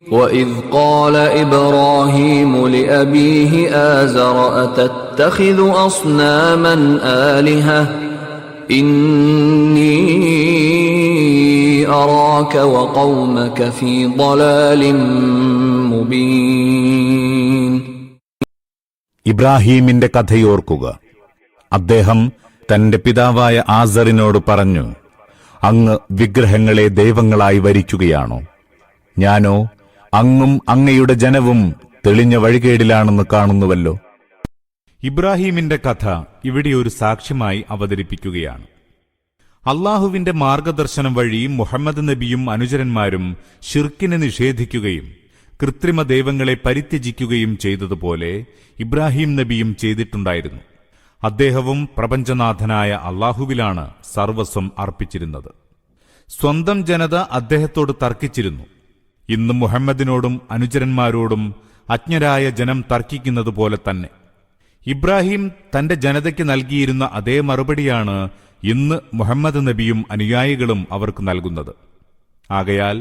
وَإِذْ قَالَ إِبْرَاهِيمُ لِأَبِيهِ آزَرَ أَتَتَّخِذُ أَصْنَامًا آلِهَةً إِنِّي أَرَاكَ وَقَوْمَكَ فِي ضَلَالٍ مُبِينٍ. ഇബ്രാഹീമിന്റെ കഥയോർക്കുക. അദ്ദേഹം തന്റെ പിതാവായ ആസറിനോട് പറഞ്ഞു, അങ്ങ് വിഗ്രഹങ്ങളെ ദൈവങ്ങളായി വരിക്കുകയാണോ? ഞാനോ അങ്ങും അങ്ങയുടെ ജനവും തെളിഞ്ഞ വഴികേടിലാണെന്ന് കാണുന്നുവല്ലോ. ഇബ്രാഹീമിന്റെ കഥ ഇവിടെ ഒരു സാക്ഷ്യമായി അവതരിപ്പിക്കുകയാണ്. അള്ളാഹുവിന്റെ മാർഗദർശനം വഴി മുഹമ്മദ് നബിയും അനുചരന്മാരും ശിർക്കിനെ നിഷേധിക്കുകയും കൃത്രിമ ദൈവങ്ങളെ പരിത്യജിക്കുകയും ചെയ്തതുപോലെ ഇബ്രാഹിം നബിയും ചെയ്തിട്ടുണ്ടായിരുന്നു. അദ്ദേഹവും പ്രപഞ്ചനാഥനായ അള്ളാഹുവിലാണ് സർവസ്വം അർപ്പിച്ചിരുന്നത്. സ്വന്തം ജനത അദ്ദേഹത്തോട് തർക്കിച്ചിരുന്നു. ഇന്ന് മുഹമ്മദിനോടും അനുചരന്മാരോടും അജ്ഞരായ ജനം തർക്കിക്കുന്നതുപോലെ തന്നെ ഇബ്രാഹിം തന്റെ ജനതയ്ക്ക് നൽകിയിരുന്ന അതേ മറുപടിയാണ് ഇന്ന് മുഹമ്മദ് നബിയും അനുയായികളും അവർക്ക് നൽകുന്നത്. ആകയാൽ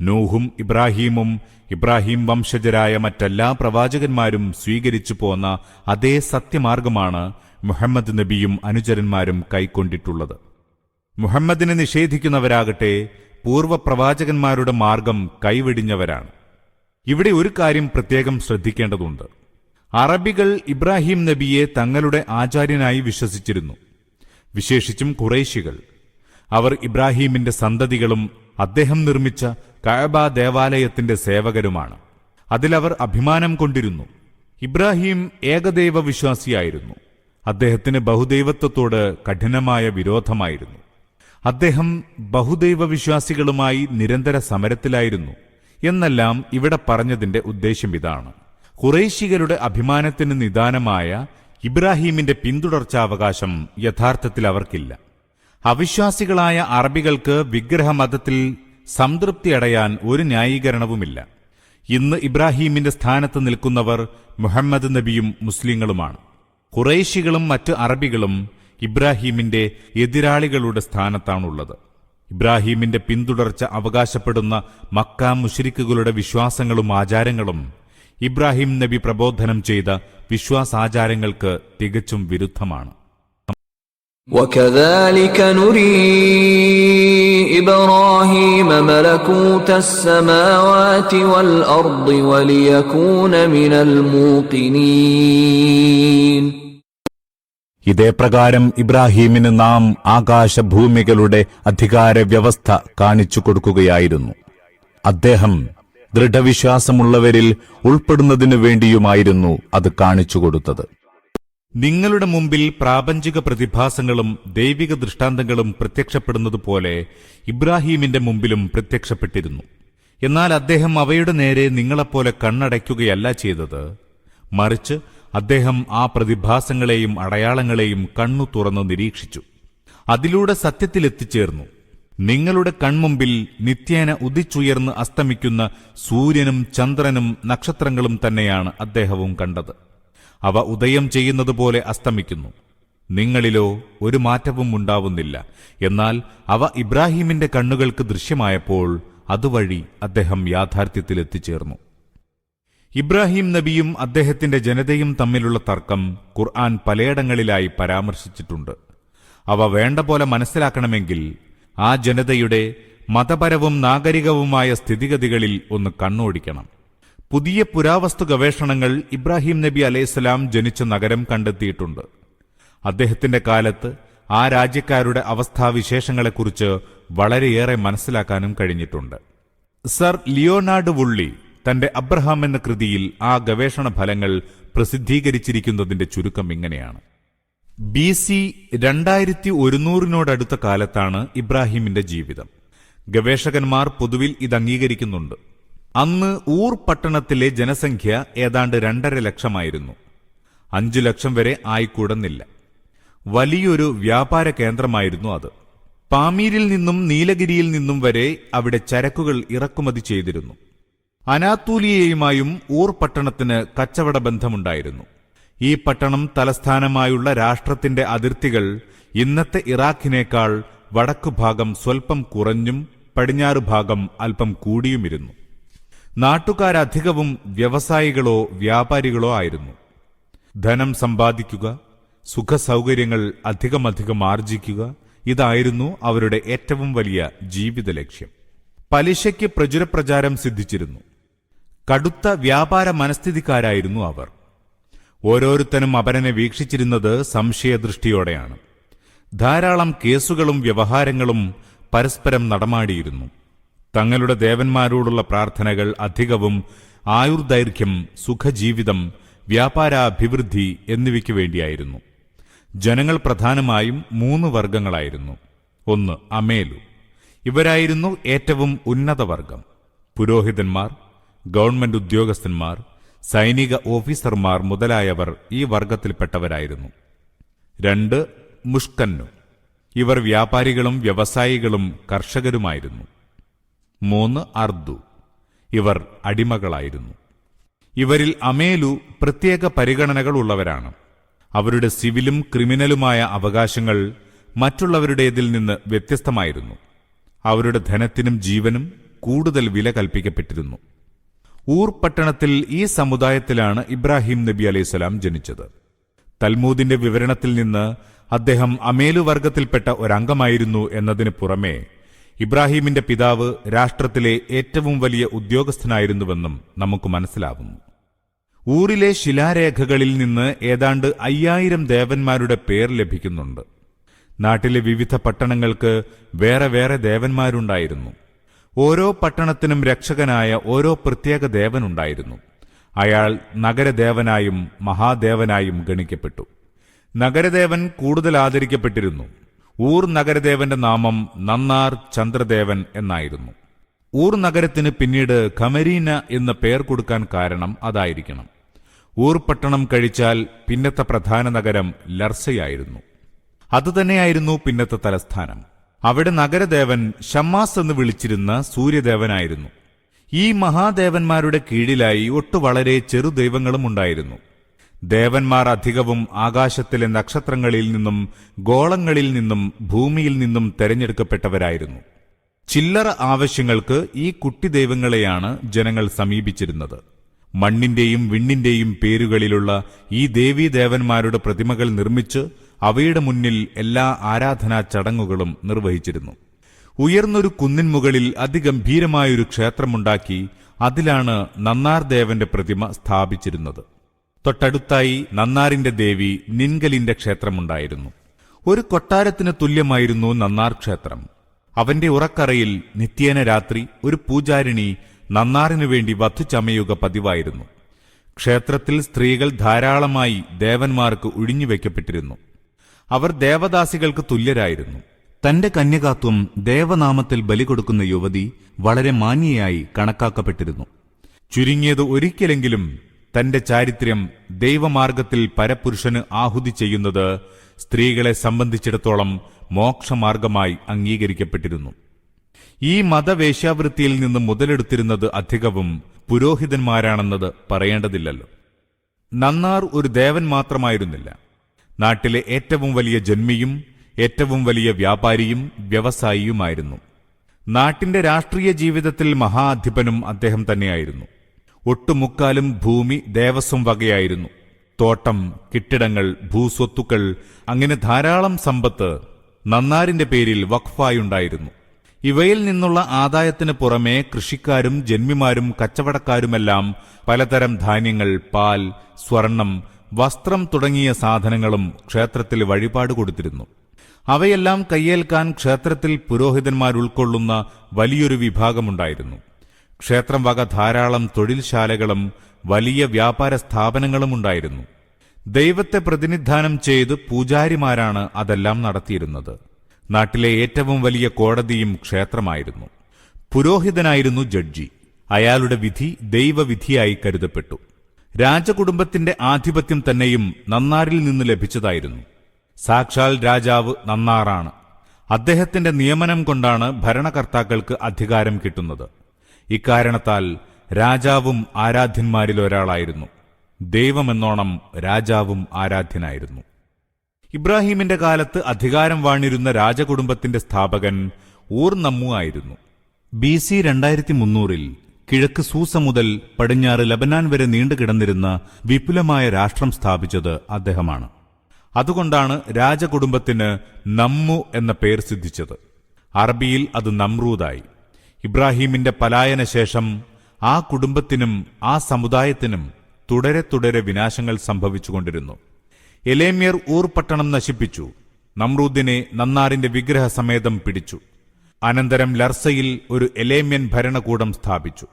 നൂഹും ഇബ്രാഹീമും ഇബ്രാഹിം വംശജരായ മറ്റെല്ലാ പ്രവാചകന്മാരും സ്വീകരിച്ചു പോന്ന അതേ സത്യമാർഗമാണ് മുഹമ്മദ് നബിയും അനുചരന്മാരും കൈക്കൊണ്ടിട്ടുള്ളത്. മുഹമ്മദിനെ നിഷേധിക്കുന്നവരാകട്ടെ പൂർവ്വപ്രവാചകന്മാരുടെ മാർഗം കൈവെടിഞ്ഞവരാണ്. ഇവിടെ ഒരു കാര്യം പ്രത്യേകം ശ്രദ്ധിക്കേണ്ടതുണ്ട്. അറബികൾ ഇബ്രാഹിം നബിയെ തങ്ങളുടെ ആചാര്യനായി വിശ്വസിച്ചിരുന്നു, വിശേഷിച്ചും ഖുറൈശികൾ. അവർ ഇബ്രാഹീമിന്റെ സന്തതികളും അദ്ദേഹം നിർമ്മിച്ച കഅബ ദേവാലയത്തിന്റെ സേവകരുമാണ്. അതിലവർ അഭിമാനം കൊണ്ടിരുന്നു. ഇബ്രാഹിം ഏകദൈവ വിശ്വാസിയായിരുന്നു. അദ്ദേഹത്തിന് ബഹുദൈവത്വത്തോട് കഠിനമായ വിരോധമായിരുന്നു. അദ്ദേഹം ബഹുദൈവ വിശ്വാസികളുമായി നിരന്തര സമരത്തിലായിരുന്നു. എന്നെല്ലാം ഇവിടെ പറഞ്ഞതിന്റെ ഉദ്ദേശ്യം ഇതാണ്: ഖുറൈശികളുടെ അഭിമാനത്തിന് നിദാനമായ ഇബ്രാഹീമിന്റെ പിന്തുടർച്ചാവകാശം യഥാർത്ഥത്തിൽ അവർക്കില്ല. അവിശ്വാസികളായ അറബികൾക്ക് വിഗ്രഹമതത്തിൽ സംതൃപ്തിയടയാൻ ഒരു ന്യായീകരണവുമില്ല. ഇന്ന് ഇബ്രാഹീമിന്റെ സ്ഥാനത്ത് നിൽക്കുന്നവർ മുഹമ്മദ് നബിയും മുസ്ലിങ്ങളുമാണ്. ഖുറൈശികളും മറ്റ് അറബികളും ഇബ്രാഹീമിന്റെ എതിരാളികളുടെ സ്ഥാനത്താണുള്ളത്. ഇബ്രാഹീമിന്റെ പിന്തുടർച്ച അവകാശപ്പെടുന്ന മക്ക മുശ്രിക്കുകളുടെ വിശ്വാസങ്ങളും ആചാരങ്ങളും ഇബ്രാഹിം നബി പ്രബോധനം ചെയ്ത വിശ്വാസാചാരങ്ങൾക്ക് തികച്ചും വിരുദ്ധമാണ്. وَكَذَلِكَ نُرِي إِبْرَاهِيمَ مَلَكُوتَ السَّمَاوَاتِ وَالْأَرْضِ وَلِيَكُونَ مِنَ الْمُوقِنِينَ. ഇതേപ്രകാരം ഇബ്രാഹീമിന് നാം ആകാശഭൂമികളുടെ അധികാര വ്യവസ്ഥ കാണിച്ചു കൊടുക്കുകയായിരുന്നു. അദ്ദേഹം ദൃഢവിശ്വാസമുള്ളവരിൽ ഉൾപ്പെടുന്നതിനു വേണ്ടിയുമായിരുന്നു അത് കാണിച്ചു കൊടുത്തത്. നിങ്ങളുടെ മുമ്പിൽ പ്രാപഞ്ചിക പ്രതിഭാസങ്ങളും ദൈവിക ദൃഷ്ടാന്തങ്ങളും പ്രത്യക്ഷപ്പെടുന്നതുപോലെ ഇബ്രാഹീമിന്റെ മുമ്പിലും പ്രത്യക്ഷപ്പെട്ടിരുന്നു. എന്നാൽ അദ്ദേഹം അവയുടെ നേരെ നിങ്ങളെപ്പോലെ കണ്ണടയ്ക്കുകയല്ല ചെയ്തത്. മറിച്ച് അദ്ദേഹം ആ പ്രതിഭാസങ്ങളെയും അടയാളങ്ങളെയും കണ്ണു തുറന്നു നിരീക്ഷിച്ചു. അതിലൂടെ സത്യത്തിലെത്തിച്ചേർന്നു. നിങ്ങളുടെ കൺമുമ്പിൽ നിത്യേന ഉദിച്ചുയർന്ന് അസ്തമിക്കുന്ന സൂര്യനും ചന്ദ്രനും നക്ഷത്രങ്ങളും തന്നെയാണ് അദ്ദേഹവും കണ്ടത്. അവ ഉദയം ചെയ്യുന്നതുപോലെ അസ്തമിക്കുന്നു. നിങ്ങളിലോ ഒരു മാറ്റവും ഉണ്ടാവുന്നില്ല. എന്നാൽ അവ ഇബ്രാഹീമിന്റെ കണ്ണുകൾക്ക് ദൃശ്യമായപ്പോൾ അതുവഴി അദ്ദേഹം യാഥാർത്ഥ്യത്തിലെത്തിച്ചേർന്നു. ഇബ്രാഹിം നബിയും അദ്ദേഹത്തിന്റെ ജനതയും തമ്മിലുള്ള തർക്കം ഖുർആൻ പലയിടങ്ങളിലായി പരാമർശിച്ചിട്ടുണ്ട്. അവ വേണ്ട പോലെ മനസ്സിലാക്കണമെങ്കിൽ ആ ജനതയുടെ മതപരവും നാഗരികവുമായ സ്ഥിതിഗതികളിൽ ഒന്ന് കണ്ണോടിക്കണം. പുതിയ പുരാവസ്തു ഗവേഷണങ്ങൾ ഇബ്രാഹിം നബി അലൈഹിസ്സലാം ജനിച്ച നഗരം കണ്ടെത്തിയിട്ടുണ്ട്. അദ്ദേഹത്തിന്റെ കാലത്ത് ആ രാജ്യക്കാരുടെ അവസ്ഥാവിശേഷങ്ങളെക്കുറിച്ച് വളരെയേറെ മനസ്സിലാക്കാനും കഴിഞ്ഞിട്ടുണ്ട്. സർ ലിയോനാർഡ് വുള്ളി തന്റെ അബ്രഹാം എന്ന കൃതിയിൽ ആ ഗവേഷണ ഫലങ്ങൾ പ്രസിദ്ധീകരിച്ചിരിക്കുന്നതിന്റെ ചുരുക്കം ഇങ്ങനെയാണ്: BC 2100 കാലത്താണ് ഇബ്രാഹിമിന്റെ ജീവിതം. ഗവേഷകന്മാർ പൊതുവിൽ ഇത് അംഗീകരിക്കുന്നുണ്ട്. അന്ന് ഊർ പട്ടണത്തിലെ ജനസംഖ്യ ഏതാണ്ട് 2.5 ലക്ഷമായിരുന്നു. 5 ലക്ഷം വരെ ആയിക്കൂടുന്നില്ല. വലിയൊരു വ്യാപാര കേന്ദ്രമായിരുന്നു അത്. പാമീരിൽ നിന്നും നീലഗിരിയിൽ നിന്നും വരെ അവിടെ ചരക്കുകൾ ഇറക്കുമതി ചെയ്തിരുന്നു. അനാത്തൂലിയയുമായും ഊർ പട്ടണത്തിന് കച്ചവട ബന്ധമുണ്ടായിരുന്നു. ഈ പട്ടണം തലസ്ഥാനമായുള്ള രാഷ്ട്രത്തിന്റെ അതിർത്തികൾ ഇന്നത്തെ ഇറാഖിനേക്കാൾ വടക്കുഭാഗം സ്വൽപ്പം കുറഞ്ഞും പടിഞ്ഞാറുഭാഗം അല്പം കൂടിയുമിരുന്നു. നാട്ടുകാരധികവും വ്യവസായികളോ വ്യാപാരികളോ ആയിരുന്നു. ധനം സമ്പാദിക്കുക, സുഖസൗകര്യങ്ങൾ അധികമധികം ആർജിക്കുക, ഇതായിരുന്നു അവരുടെ ഏറ്റവും വലിയ ജീവിത ലക്ഷ്യം. പലിശയ്ക്ക് പ്രചുരപ്രചാരം സിദ്ധിച്ചിരുന്നു. കടുത്ത വ്യാപാര മനസ്ഥിതിക്കാരായിരുന്നു അവർ. ഓരോരുത്തനും അപരനെ വീക്ഷിച്ചിരുന്നത് സംശയദൃഷ്ടിയോടെയാണ്. ധാരാളം കേസുകളും വ്യവഹാരങ്ങളും പരസ്പരം നടമാടിയിരുന്നു. തങ്ങളുടെ ദേവന്മാരോടുള്ള പ്രാർത്ഥനകൾ അധികവും ആയുർദൈർഘ്യം, സുഖജീവിതം, വ്യാപാരാഭിവൃദ്ധി എന്നിവയ്ക്കു വേണ്ടിയായിരുന്നു. ജനങ്ങൾ പ്രധാനമായും 3 വർഗങ്ങളായിരുന്നു. 1. അമേലു. ഇവരായിരുന്നു ഏറ്റവും ഉന്നതവർഗം. പുരോഹിതന്മാർ, ഗവൺമെന്റ് ഉദ്യോഗസ്ഥന്മാർ, സൈനിക ഓഫീസർമാർ മുതലായവർ ഈ വർഗത്തിൽപ്പെട്ടവരായിരുന്നു. 2. മുഷ്കന്നു. ഇവർ വ്യാപാരികളും വ്യവസായികളും കർഷകരുമായിരുന്നു. 3. അർദു. ഇവർ അടിമകളായിരുന്നു. ഇവരിൽ അമേലു പ്രത്യേക പരിഗണനകൾ ഉള്ളവരാണ്. അവരുടെ സിവിലും ക്രിമിനലുമായ അവകാശങ്ങൾ മറ്റുള്ളവരുടേതിൽ നിന്ന് വ്യത്യസ്തമായിരുന്നു. അവരുടെ ധനത്തിനും ജീവനും കൂടുതൽ വില കൽപ്പിക്കപ്പെട്ടിരുന്നു. ഊർ പട്ടണത്തിൽ ഈ സമുദായത്തിലാണ് ഇബ്രാഹിം നബി അലൈഹിസ്സലാം ജനിച്ചത്. തൽമൂദിന്റെ വിവരണത്തിൽ നിന്ന് അദ്ദേഹം അമേലു വർഗത്തിൽപ്പെട്ട ഒരംഗമായിരുന്നു എന്നതിന് പുറമെ ഇബ്രാഹിമിന്റെ പിതാവ് രാഷ്ട്രത്തിലെ ഏറ്റവും വലിയ ഉദ്യോഗസ്ഥനായിരുന്നുവെന്നും നമുക്ക് മനസ്സിലാവുന്നു. ഊറിലെ ശിലാരേഖകളിൽ നിന്ന് ഏതാണ്ട് 5000 ദേവന്മാരുടെ പേർ ലഭിക്കുന്നുണ്ട്. നാട്ടിലെ വിവിധ പട്ടണങ്ങൾക്ക് വേറെ വേറെ ദേവന്മാരുണ്ടായിരുന്നു. ഓരോ പട്ടണത്തിനും രക്ഷകനായ ഓരോ പ്രത്യേക ദേവനുണ്ടായിരുന്നു. അയാൾ നഗരദേവനായും മഹാദേവനായും ഗണിക്കപ്പെട്ടു. നഗരദേവൻ കൂടുതൽ ആദരിക്കപ്പെട്ടിരുന്നു. ഊർ നഗരദേവന്റെ നാമം നന്നാർ ചന്ദ്രദേവൻ എന്നായിരുന്നു. ഊർ നഗരത്തിന് പിന്നീട് ഖമരീന എന്ന പേർ കൊടുക്കാൻ കാരണം അതായിരിക്കണം. ഊർ പട്ടണം കഴിച്ചാൽ പിന്നത്തെ പ്രധാന നഗരം ലർസയായിരുന്നു. അതുതന്നെയായിരുന്നു പിന്നത്തെ തലസ്ഥാനം. അവിടെ നഗരദേവൻ ഷമ്മാസ് എന്ന് വിളിച്ചിരുന്ന സൂര്യദേവനായിരുന്നു. ഈ മഹാദേവന്മാരുടെ കീഴിലായി ഒട്ടു വളരെ ചെറുദൈവങ്ങളും ഉണ്ടായിരുന്നു. ദേവന്മാർ അധികവും ആകാശത്തിലെ നക്ഷത്രങ്ങളിൽ നിന്നും ഗോളങ്ങളിൽ നിന്നും ഭൂമിയിൽ നിന്നും തെരഞ്ഞെടുക്കപ്പെട്ടവരായിരുന്നു. ചില്ലറ ആവശ്യങ്ങൾക്ക് ഈ കുട്ടിദൈവങ്ങളെയാണ് ജനങ്ങൾ സമീപിച്ചിരുന്നത്. മണ്ണിന്റെയും വിണ്ണിന്റെയും പേരുകളിലുള്ള ഈ ദേവീദേവന്മാരുടെ പ്രതിമകൾ നിർമ്മിച്ച് അവയുടെ മുന്നിൽ എല്ലാ ആരാധനാ ചടങ്ങുകളും നിർവഹിച്ചിരുന്നു. ഉയർന്നൊരു കുന്നിൻ മുകളിൽ അതിഗംഭീരമായൊരു ക്ഷേത്രമുണ്ടാക്കി അതിലാണ് നന്നാർ ദേവന്റെ പ്രതിമ സ്ഥാപിച്ചിരുന്നത്. തൊട്ടടുത്തായി നന്നാറിന്റെ ദേവി നിൻഗലിന്റെ ക്ഷേത്രമുണ്ടായിരുന്നു. ഒരു കൊട്ടാരത്തിന് തുല്യമായിരുന്നു നന്നാർ ക്ഷേത്രം. അവന്റെ ഉറക്കറയിൽ നിത്യേന രാത്രി ഒരു പൂജാരിണി നന്നാറിനു വേണ്ടി വധുചമയുക പതിവായിരുന്നു. ക്ഷേത്രത്തിൽ സ്ത്രീകൾ ധാരാളമായി ദേവന്മാർക്ക് ഒഴിഞ്ഞുവെക്കപ്പെട്ടിരുന്നു. അവർ ദേവദാസികൾക്ക് തുല്യരായിരുന്നു. തന്റെ കന്യകാത്വം ദേവനാമത്തിൽ ബലി കൊടുക്കുന്ന യുവതി വളരെ മാന്യയായി കണക്കാക്കപ്പെട്ടിരുന്നു. ചുരുങ്ങിയത് ഒരിക്കലെങ്കിലും തന്റെ ചാരിത്ര്യം ദൈവമാർഗത്തിൽ പരപുരുഷന് ആഹുതി ചെയ്യുന്നത് സ്ത്രീകളെ സംബന്ധിച്ചിടത്തോളം മോക്ഷമാർഗമായി അംഗീകരിക്കപ്പെട്ടിരുന്നു. ഈ മതവേശ്യാവൃത്തിയിൽ നിന്ന് മുതലെടുത്തിരുന്നത് അധികവും പുരോഹിതന്മാരാണെന്നത് പറയേണ്ടതില്ലല്ലോ. നന്നാർ ഒരു ദേവൻ മാത്രമായിരുന്നില്ല. നാട്ടിലെ ഏറ്റവും വലിയ ജന്മിയും ഏറ്റവും വലിയ വ്യാപാരിയും വ്യവസായിയുമായിരുന്നു. നാട്ടിന്റെ രാഷ്ട്രീയ ജീവിതത്തിൽ മഹാധിപനും അദ്ദേഹം തന്നെയായിരുന്നു. ഒട്ടുമുക്കാലും ഭൂമി ദേവസ്വം വകയായിരുന്നു. തോട്ടം, കെട്ടിടങ്ങൾ, ഭൂസ്വത്തുക്കൾ, അങ്ങനെ ധാരാളം സമ്പത്ത് നന്നാരിന്റെ പേരിൽ വഖഫായുണ്ടായിരുന്നു. ഇവയിൽ നിന്നുള്ള ആദായത്തിന് പുറമെ കൃഷിക്കാരും ജന്മിമാരും കച്ചവടക്കാരുമെല്ലാം പലതരം ധാന്യങ്ങൾ, പാൽ, സ്വർണം, വസ്ത്രം തുടങ്ങിയ സാധനങ്ങളും ക്ഷേത്രത്തിൽ വഴിപാട് കൊടുത്തിരുന്നു. അവയെല്ലാം കയ്യേൽക്കാൻ ക്ഷേത്രത്തിൽ പുരോഹിതന്മാരുൾക്കൊള്ളുന്ന വലിയൊരു വിഭാഗമുണ്ടായിരുന്നു. ക്ഷേത്രം വക ധാരാളം തൊഴിൽശാലകളും വലിയ വ്യാപാര സ്ഥാപനങ്ങളും ഉണ്ടായിരുന്നു. ദൈവത്തെ പ്രതിനിധാനം ചെയ്ത് പൂജാരിമാരാണ് അതെല്ലാം നടത്തിയിരുന്നത്. നാട്ടിലെ ഏറ്റവും വലിയ കോടതിയും ക്ഷേത്രമായിരുന്നു. പുരോഹിതനായിരുന്നു ജഡ്ജി. അയാളുടെ വിധി ദൈവവിധിയായി കരുതപ്പെട്ടു. രാജകുടുംബത്തിന്റെ ആധിപത്യം തന്നെയും നന്നാറിൽ നിന്ന് ലഭിച്ചതായിരുന്നു. സാക്ഷാൽ രാജാവ് നന്നാറാണ്. അദ്ദേഹത്തിന്റെ നിയമനം കൊണ്ടാണ് ഭരണകർത്താക്കൾക്ക് അധികാരം കിട്ടുന്നത്. ഇക്കാരണത്താൽ രാജാവും ആരാധ്യന്മാരിലൊരാളായിരുന്നു. ദൈവമെന്നോണം രാജാവും ആരാധ്യനായിരുന്നു. ഇബ്രാഹിമിന്റെ കാലത്ത് അധികാരം വാണിരുന്ന രാജകുടുംബത്തിന്റെ സ്ഥാപകൻ ഊർ നമ്മു ആയിരുന്നു. BC 2300 കിഴക്ക് സൂസ മുതൽ പടിഞ്ഞാറ് ലബനാൻ വരെ നീണ്ടുകിടന്നിരുന്ന വിപുലമായ രാഷ്ട്രം സ്ഥാപിച്ചത് അദ്ദേഹമാണ്. അതുകൊണ്ടാണ് രാജകുടുംബത്തിന് നമ്മു എന്ന പേർ സിദ്ധിച്ചത്. അറബിയിൽ അത് നമ്രൂദായി. ഇബ്രാഹീമിന്റെ പലായനശേഷം ആ കുടുംബത്തിനും ആ സമുദായത്തിനും തുടരെ തുടരെ വിനാശങ്ങൾ സംഭവിച്ചുകൊണ്ടിരുന്നു. എലേമ്യർ ഊർ പട്ടണം നശിപ്പിച്ചു. നമ്രൂദിനെ നന്നാറിന്റെ വിഗ്രഹസമേതം പിടിച്ചു. അനന്തരം ലർസയിൽ ഒരു എലേമ്യൻ ഭരണകൂടം സ്ഥാപിച്ചു.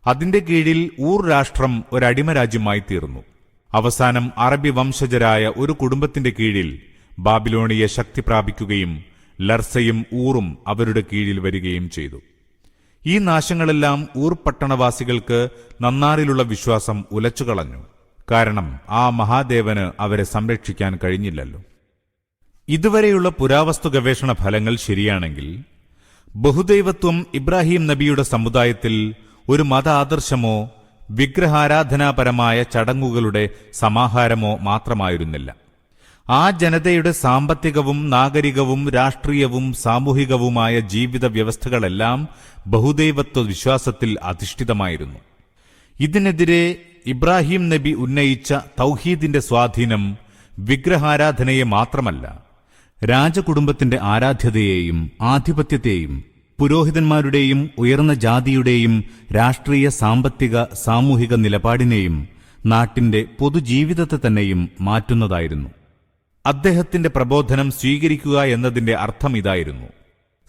അതിന്റെ കീഴിൽ ഊർ രാഷ്ട്രം ഒരടിമരാജ്യമായി തീർന്നു. അവസാനം അറബി വംശജരായ ഒരു കുടുംബത്തിന്റെ കീഴിൽ ബാബിലോണിയ ശക്തി പ്രാപിക്കുകയും ലർസയും ഊറും അവരുടെ കീഴിൽ വരികയും ചെയ്തു. ഈ നാശങ്ങളെല്ലാം ഊർ പട്ടണവാസികൾക്ക് നന്നാറിലുള്ള വിശ്വാസം ഉലച്ചുകളഞ്ഞു. കാരണം ആ മഹാദേവന് അവരെ സംരക്ഷിക്കാൻ കഴിഞ്ഞില്ലല്ലോ. ഇതുവരെയുള്ള പുരാവസ്തു ഗവേഷണ ഫലങ്ങൾ ശരിയാണെങ്കിൽ ബഹുദൈവത്വം ഇബ്രാഹിം നബിയുടെ സമുദായത്തിൽ ഒരു മത ആദർശമോ വിഗ്രഹാരാധനാപരമായ ചടങ്ങുകളുടെ സമാഹാരമോ മാത്രമായിരുന്നില്ല. ആ ജനതയുടെ സാമ്പത്തികവും നാഗരികവും രാഷ്ട്രീയവും സാമൂഹികവുമായ ജീവിത വ്യവസ്ഥകളെല്ലാം ബഹുദൈവത്വ വിശ്വാസത്തിൽ അധിഷ്ഠിതമായിരുന്നു. ഇതിനെതിരെ ഇബ്രാഹിം നബി ഉന്നയിച്ച തൗഹീദിന്റെ സ്വാധീനം വിഗ്രഹാരാധനയെ മാത്രമല്ല, രാജകുടുംബത്തിന്റെ ആരാധ്യതയെയും ആധിപത്യത്തെയും പുരോഹിതന്മാരുടെയും ഉയർന്ന ജാതിയുടെയും രാഷ്ട്രീയ സാമ്പത്തിക സാമൂഹിക നിലപാടിനെയും നാട്ടിന്റെ പൊതുജീവിതത്തെ തന്നെയും മാറ്റുന്നതായിരുന്നു. അദ്ദേഹത്തിന്റെ പ്രബോധനം സ്വീകരിക്കുക എന്നതിന്റെ അർത്ഥം ഇതായിരുന്നു: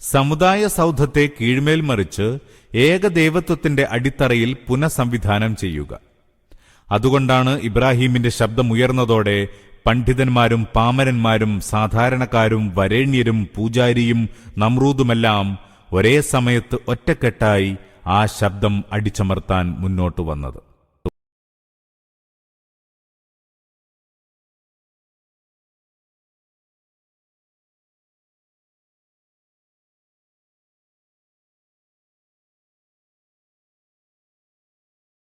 സമുദായ സൗധത്തെ കീഴ്മേൽ മറിച്ച് ഏകദൈവത്വത്തിന്റെ അടിത്തറയിൽ പുനഃസംവിധാനം ചെയ്യുക. അതുകൊണ്ടാണ് ഇബ്രാഹീമിന്റെ ശബ്ദമുയർന്നതോടെ പണ്ഡിതന്മാരും പാമരന്മാരും സാധാരണക്കാരും വരേണ്യരും പൂജാരിയും നമ്രൂദുമെല്ലാം ഒരേ സമയത്ത് ഒറ്റക്കെട്ടായി ആ ശബ്ദം അടിച്ചമർത്താൻ മുന്നോട്ടു വന്നത്.